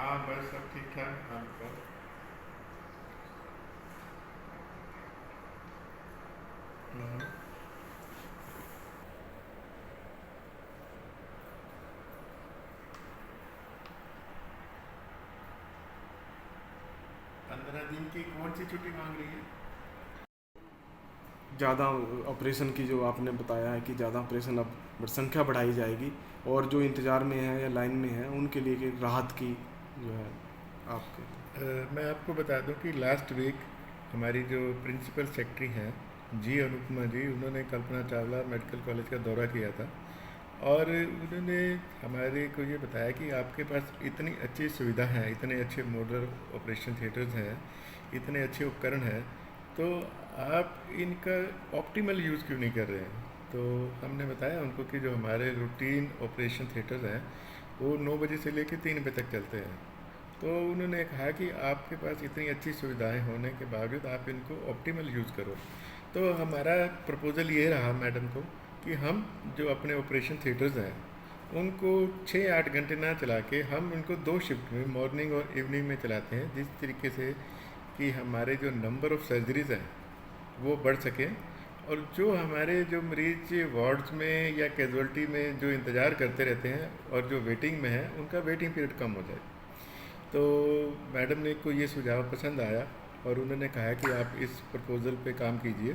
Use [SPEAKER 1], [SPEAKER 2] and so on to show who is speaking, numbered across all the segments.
[SPEAKER 1] हाँ बस सब ठीक ठाक आपका। 15 दिन की कौन सी छुट्टी मांग रही है?
[SPEAKER 2] ज़्यादा ऑपरेशन की जो आपने बताया है कि ज़्यादा ऑपरेशन अब संख्या बढ़ाई जाएगी, और जो इंतज़ार में है या लाइन में है उनके लिए कि राहत की जो है आपके।
[SPEAKER 1] मैं आपको बता दूं कि लास्ट वीक हमारी जो प्रिंसिपल सेक्रेटरी हैं जी अनुपमा जी, उन्होंने कल्पना चावला मेडिकल कॉलेज का दौरा किया था। और उन्होंने हमारे को ये बताया कि आपके पास इतनी अच्छी सुविधा है, इतने अच्छे मॉडल ऑपरेशन थिएटर्स हैं, इतने अच्छे उपकरण हैं, तो आप इनका ऑप्टिमल यूज़ क्यों नहीं कर रहे हैं? तो हमने बताया उनको कि जो हमारे रूटीन ऑपरेशन थिएटर्स हैं वो 9 बजे से लेकर 3 बजे तक चलते हैं। तो उन्होंने कहा कि आपके पास इतनी अच्छी सुविधाएं होने के बावजूद आप इनको ऑप्टिमल यूज़ करो। तो हमारा प्रपोज़ल ये रहा मैडम को कि हम जो अपने ऑपरेशन थिएटर्स हैं उनको 6-8 घंटे ना चला के हम उनको 2 शिफ्ट में मॉर्निंग और इवनिंग में चलाते हैं, जिस तरीके से कि हमारे जो नंबर ऑफ़ सर्जरीज़ हैं वो बढ़ सकें, और जो हमारे जो मरीज वार्ड्स में या कैजुअल्टी में जो इंतज़ार करते रहते हैं और जो वेटिंग में है उनका वेटिंग पीरियड कम हो जाए। तो मैडम ने को ये सुझाव पसंद आया और उन्होंने कहा कि आप इस प्रपोज़ल पे काम कीजिए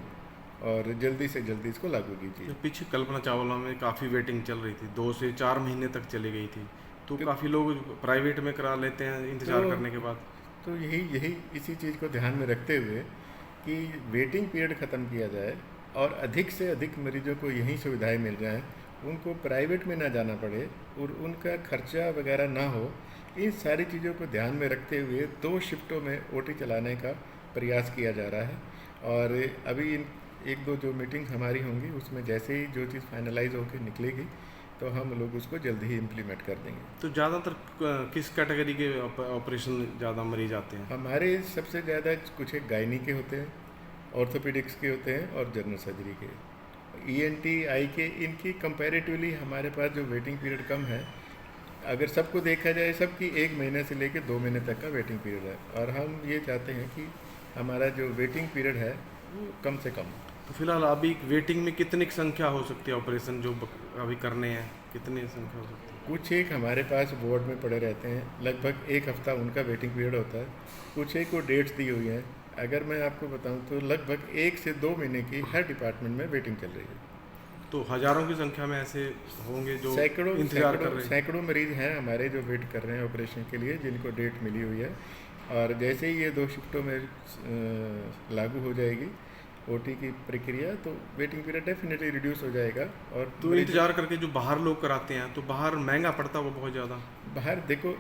[SPEAKER 1] और जल्दी से जल्दी इसको लागू कीजिए।
[SPEAKER 2] जो पीछे कल्पना चावला में काफ़ी वेटिंग चल रही थी, 2 से 4 महीने तक चली गई थी, तो
[SPEAKER 1] तो
[SPEAKER 2] काफ़ी लोग प्राइवेट में करा लेते हैं
[SPEAKER 1] तो
[SPEAKER 2] इंतज़ार करने के बाद।
[SPEAKER 1] तो यही यही इसी चीज़ को ध्यान में रखते हुए कि वेटिंग पीरियड ख़त्म किया जाए और अधिक से अधिक मरीजों को यही सुविधाएं मिल जाएं, उनको प्राइवेट में ना जाना पड़े और उनका खर्चा वगैरह ना हो, इन सारी चीज़ों को ध्यान में रखते हुए 2 शिफ्टों में ओटी चलाने का प्रयास किया जा रहा है। और अभी इन 1-2 जो मीटिंग हमारी होंगी उसमें जैसे ही जो चीज़ फाइनलाइज होकर निकलेगी तो हम लोग उसको जल्दी ही इम्प्लीमेंट कर देंगे।
[SPEAKER 2] तो ज़्यादातर किस कैटेगरी के ऑपरेशन ज़्यादा मरीज आते हैं?
[SPEAKER 1] हमारे सबसे ज़्यादा कुछ एक गायनी के होते हैं, ऑर्थोपेडिक्स के होते हैं और जनरल सर्जरी के। ईएनटी आई के इनकी कंपैरेटिवली हमारे पास जो वेटिंग पीरियड कम है। अगर सबको देखा जाए सबकी 1 महीने से लेकर 2 महीने तक का वेटिंग पीरियड है, और हम ये चाहते हैं कि हमारा जो वेटिंग पीरियड है वो कम से कम हो।
[SPEAKER 2] तो फिलहाल अभी वेटिंग में कितनी संख्या हो सकती है ऑपरेशन जो अभी करने हैं, कितनी संख्या हो सकती है?
[SPEAKER 1] कुछ एक हमारे पास बोर्ड में पड़े रहते हैं, लगभग 1 हफ्ता उनका वेटिंग पीरियड होता है। कुछ एक को डेट्स दी हुई हैं। अगर मैं आपको बताऊं तो लगभग 1 से 2 महीने की हर डिपार्टमेंट में वेटिंग चल रही है।
[SPEAKER 2] तो हज़ारों की संख्या में ऐसे होंगे जो
[SPEAKER 1] सैकड़ों
[SPEAKER 2] इंतज़ार कर
[SPEAKER 1] सैकड़ों
[SPEAKER 2] रहे हैं।
[SPEAKER 1] सैकड़ों मरीज हैं हमारे जो वेट कर रहे हैं ऑपरेशन के लिए, जिनको डेट मिली हुई है। और जैसे ही ये 2 शिफ्टों में लागू हो जाएगी ओटी की प्रक्रिया, तो वेटिंग पीरियड डेफिनेटली रिड्यूस हो जाएगा। और
[SPEAKER 2] तो
[SPEAKER 1] मरीजों
[SPEAKER 2] इंतज़ार करके जो बाहर लोग कराते हैं, तो बाहर महंगा पड़ता है वो बहुत ज़्यादा।
[SPEAKER 1] बाहर देखो,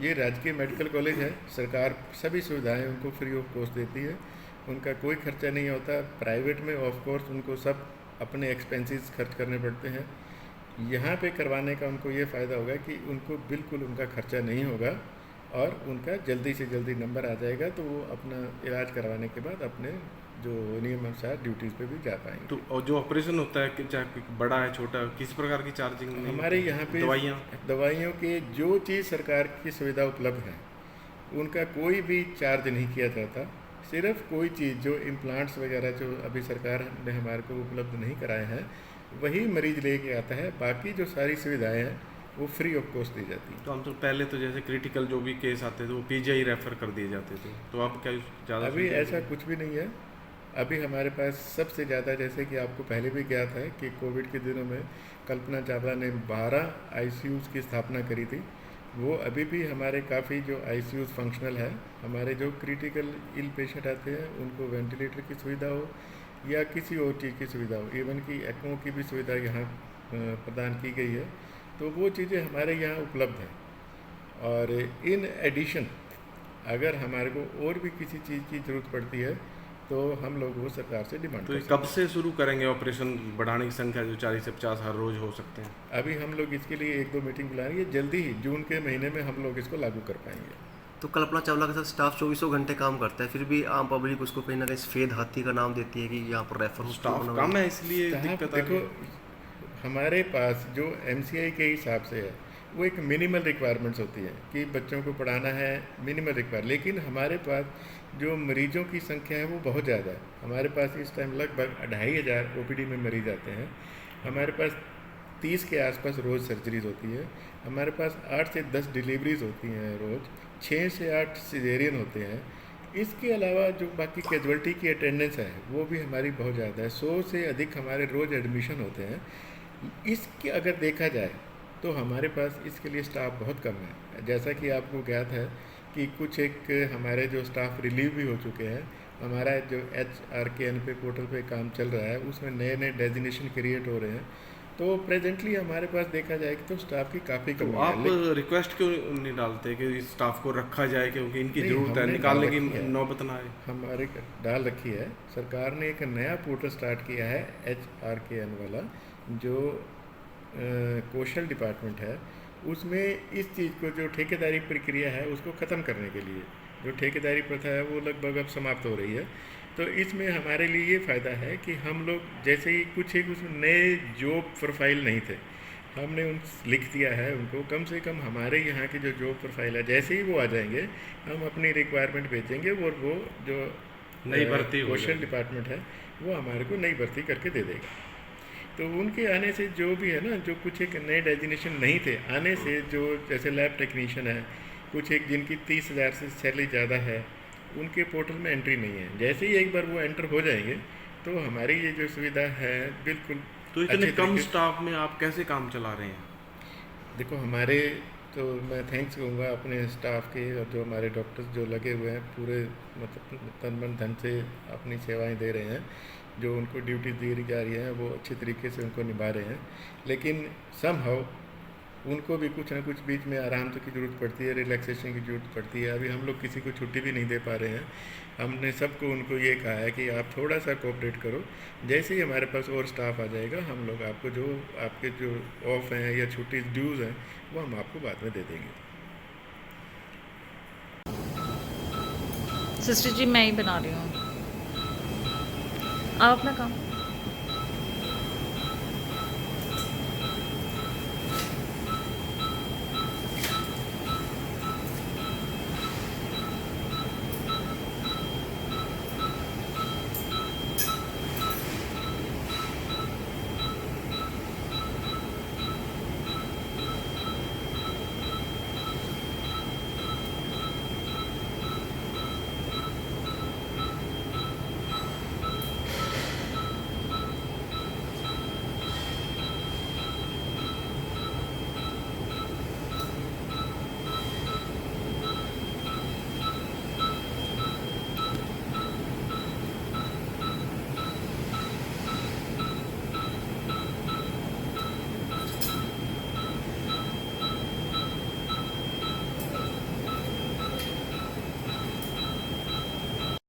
[SPEAKER 1] ये राजकीय मेडिकल कॉलेज है, सरकार सभी सुविधाएं उनको फ्री ऑफ कॉस्ट देती है, उनका कोई खर्चा नहीं होता। प्राइवेट में ऑफ कोर्स उनको सब अपने एक्सपेंसेस खर्च करने पड़ते हैं। यहाँ पे करवाने का उनको ये फ़ायदा होगा कि उनको बिल्कुल उनका खर्चा नहीं होगा और उनका जल्दी से जल्दी नंबर आ जाएगा, तो वो अपना इलाज करवाने के बाद अपने जो नियम अनुसार ड्यूटीज़ पे भी जा
[SPEAKER 2] तो
[SPEAKER 1] पाएंगे।
[SPEAKER 2] और जो ऑपरेशन होता है कि चाहे कोई बड़ा है छोटा है, किस प्रकार की चार्जिंग नहीं
[SPEAKER 1] हमारे
[SPEAKER 2] होती
[SPEAKER 1] यहाँ
[SPEAKER 2] है?
[SPEAKER 1] पे
[SPEAKER 2] दवाइयाँ।
[SPEAKER 1] दवाइयों के जो चीज़ सरकार की सुविधा उपलब्ध है उनका कोई भी चार्ज नहीं किया जाता। सिर्फ कोई चीज़ जो इम्प्लांट्स वगैरह जो अभी सरकार ने हमारे को उपलब्ध नहीं कराए हैं वही मरीज लेके आता है, बाकी जो सारी सुविधाएं हैं वो फ्री ऑफ कॉस्ट दी जाती हैं।
[SPEAKER 2] तो हम तो पहले तो जैसे क्रिटिकल जो भी केस आते थे वो पीजीआई रेफर कर दिए जाते थे, तो अब क्या ज़्यादा
[SPEAKER 1] अभी
[SPEAKER 2] सुविधा
[SPEAKER 1] ऐसा
[SPEAKER 2] है?
[SPEAKER 1] कुछ भी नहीं है। अभी हमारे पास सबसे ज़्यादा, जैसे कि आपको पहले भी ज्ञात है कि कोविड के दिनों में कल्पना चावला ने 12 आईसीयूज़ की स्थापना करी थी। वो अभी भी हमारे काफ़ी जो आईसीयूज़ फंक्शनल है। हमारे जो क्रिटिकल इल पेशेंट आते हैं उनको वेंटिलेटर की सुविधा हो या किसी और चीज़ की सुविधा हो, इवन कि एक्मो की भी सुविधा यहाँ प्रदान की गई है। तो वो चीज़ें हमारे यहाँ उपलब्ध हैं। और इन एडिशन अगर हमारे को और भी किसी चीज़ की ज़रूरत पड़ती है तो हम लोग वो सरकार से डिमांड
[SPEAKER 2] तो
[SPEAKER 1] कर
[SPEAKER 2] ये कब
[SPEAKER 1] सकते हैं।
[SPEAKER 2] से शुरू करेंगे ऑपरेशन बढ़ाने की संख्या, जो 40 से 50 हर रोज हो सकते हैं?
[SPEAKER 1] अभी हम लोग इसके लिए 1-2 मीटिंग बुलाएंगे, जल्दी ही जून के महीने में हम लोग इसको लागू कर पाएंगे।
[SPEAKER 3] तो कल्पना चावला के साथ स्टाफ 2400 घंटे काम करता है, फिर भी आम पब्लिक उसको कहीं ना कहीं सफ़ेद हाथी का नाम देती है कि यहाँ पर रेफर हॉस्पिटल
[SPEAKER 2] स्टाफ
[SPEAKER 3] बना हुआ
[SPEAKER 2] कम
[SPEAKER 3] है।
[SPEAKER 2] है इसलिए
[SPEAKER 1] स्टाफ
[SPEAKER 2] दिक्कत आ रही
[SPEAKER 1] देखो,
[SPEAKER 2] है।
[SPEAKER 1] हमारे पास जो एमसीआई के हिसाब से है वो एक मिनिमल रिक्वायरमेंट्स होती है कि बच्चों को पढ़ाना है, मिनिमल रिक्वायर। लेकिन हमारे पास जो मरीजों की संख्या है वो बहुत ज़्यादा है। हमारे पास इस टाइम लगभग 2500 ओपीडी में मरीज आते हैं। हमारे पास 30 के आसपास रोज़ सर्जरीज होती है। हमारे पास 8 से 10 डिलीवरीज होती हैं रोज़, 6 से 8 सिजेरियन होते हैं। इसके अलावा जो बाकी कैजुअल्टी की अटेंडेंस है वो भी हमारी बहुत ज़्यादा है। 100 से अधिक हमारे रोज़ एडमिशन होते हैं। इसके अगर देखा जाए तो हमारे पास इसके लिए स्टाफ बहुत कम है। जैसा कि आपको ज्ञात है कि कुछ एक हमारे जो स्टाफ रिलीव भी हो चुके हैं। हमारा जो HRKN पे पोर्टल पे काम चल रहा है उसमें नए नए डेजिग्नेशन क्रिएट हो रहे हैं। तो प्रेजेंटली हमारे पास देखा जाए कि तो स्टाफ की काफ़ी
[SPEAKER 2] तो
[SPEAKER 1] कमी
[SPEAKER 2] आप
[SPEAKER 1] है।
[SPEAKER 2] रिक्वेस्ट क्यों नहीं डालते कि इस स्टाफ को रखा जाए, क्योंकि इनकी
[SPEAKER 1] नहीं,
[SPEAKER 2] ज़रूरत है,
[SPEAKER 1] हमने
[SPEAKER 2] निकालने
[SPEAKER 1] डाल
[SPEAKER 2] की
[SPEAKER 1] रखी है।
[SPEAKER 2] नौबत ना आए।
[SPEAKER 1] हमारे डाल रखी है। सरकार ने एक नया पोर्टल स्टार्ट किया है HRKN वाला, जो कौशल डिपार्टमेंट है। उसमें इस चीज़ को, जो ठेकेदारी प्रक्रिया है उसको ख़त्म करने के लिए, जो ठेकेदारी प्रथा है वो लगभग अब समाप्त हो रही है। तो इसमें हमारे लिए ये फ़ायदा है कि हम लोग जैसे ही कुछ एक उसमें नए जॉब प्रोफाइल नहीं थे, हमने उन लिख दिया है उनको। कम से कम हमारे यहाँ की जो जॉब प्रोफाइल है, जैसे ही वो आ जाएंगे हम अपनी रिक्वायरमेंट भेजेंगे और वो जो
[SPEAKER 2] नई भर्ती हो
[SPEAKER 1] कौशल
[SPEAKER 2] जाएगी।
[SPEAKER 1] डिपार्टमेंट है वो हमारे को नई भर्ती करके दे देगा। तो उनके आने से जो भी है ना, जो कुछ एक नए डेजिग्नेशन नहीं थे, आने से जो जैसे लैब टेक्नीशियन है, कुछ एक जिनकी 30,000 से सैलरी ज़्यादा है, उनके पोर्टल में एंट्री नहीं है। जैसे ही एक बार वो एंटर हो जाएंगे तो हमारी ये जो सुविधा है बिल्कुल।
[SPEAKER 2] तो इतने
[SPEAKER 1] अच्छे
[SPEAKER 2] कम
[SPEAKER 1] तरीके से-
[SPEAKER 2] स्टाफ में आप कैसे काम चला रहे हैं?
[SPEAKER 1] देखो हमारे, तो मैं थैंक्स कहूँगा अपने स्टाफ के, और जो हमारे डॉक्टर्स जो लगे हुए हैं पूरे मतलब तन मन धन से अपनी सेवाएं दे रहे हैं। जो उनको ड्यूटी दी जा रही है वो अच्छे तरीके से उनको निभा रहे हैं। लेकिन समहाउ उनको भी कुछ ना कुछ बीच में आराम की ज़रूरत पड़ती है, रिलैक्सेशन की ज़रूरत पड़ती है। अभी हम लोग किसी को छुट्टी भी नहीं दे पा रहे हैं। हमने सबको उनको ये कहा है कि आप थोड़ा सा कोऑपरेट करो। जैसे ही हमारे पास और स्टाफ आ जाएगा, हम लोग आपको जो आपके जो ऑफ हैं या छुट्टी ड्यूज़ हैं वो हम आपको बाद में दे देंगे।
[SPEAKER 4] सिस्टर जी मैं ही बना रही हूँ, आप अपना काम